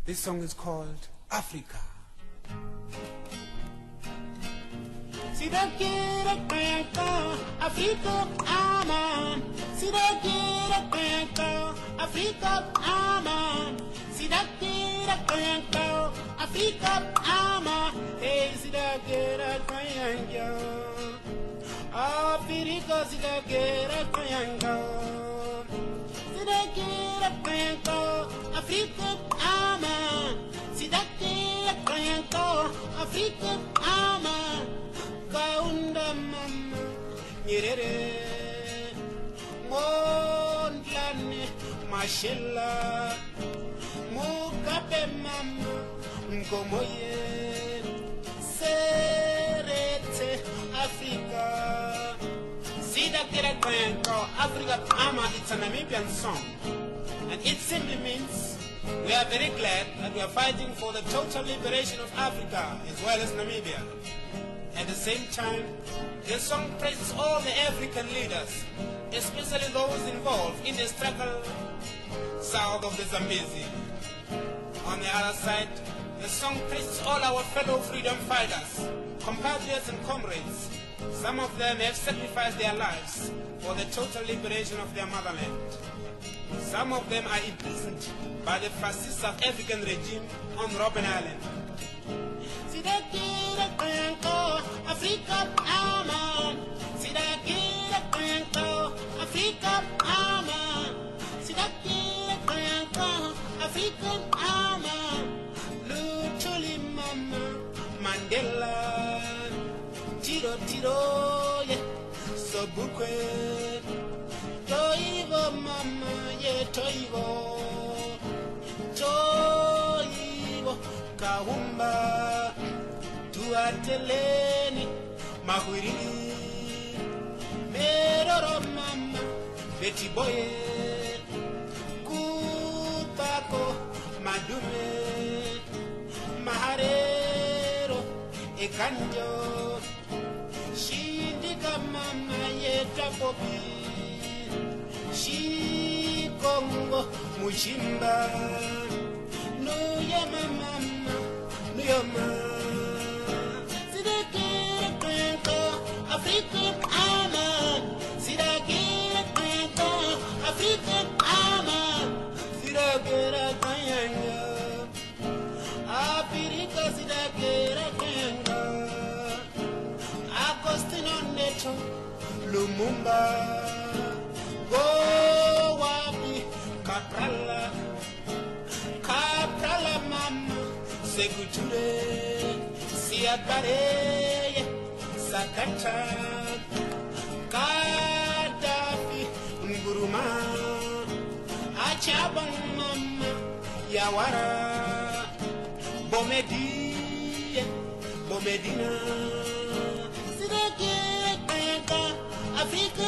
This song is called Africa. Sidakira kwenko Afrika aman. Sidakira kwenko Afrika aman. Sidakira kwenko Afrika aman. Hey, sidakira kwenko Afrika, sidakira kwenko. Sidakira kwenko Afrika aman. Sidakira kwenko Afrika aman. Kaunda mama nyerere mondlane mashela mukabe mama ngomoye serete Africa. Sidakira kwenko Africa Ama. It's a Namibian song, and it simply means we are very glad that we are fighting for the total liberation of Africa as well as Namibia. At the same time, the song praises all the African leaders, especially those involved in the struggle south of the Zambezi. On the other side, the song praises all our fellow freedom fighters, compatriots and comrades. Some of them have sacrificed their lives for the total liberation of their motherland. Some of them are imprisoned by the fascist South African regime on Robben Island. Sidakira kwenko Afrika aman. Sidakira kwenko Afrika aman. Sidakira kwenko Afrika aman. Lutuli mama Mandela. Tiro tiro ye Sobukwe. Toivo mama ye toivo. Toivo kahumba. Tuateleni mahurini meroro mama beti boye kupako madume maharero ekanjo shindika mama yetakobi shikongo mushimba nuyama mama nuyama. Africa aman. Sidakira kwenko Africa aman. Sidakira kwenko Africa, sidakira kwenko Agostino Neto Lumumba go wapi Kaprala Kaprala mama Sekuture Siabare Sakata Kadafi Nguruma Achabang mama Yawara Bomedi Bomedina Sidakira kwenko Africa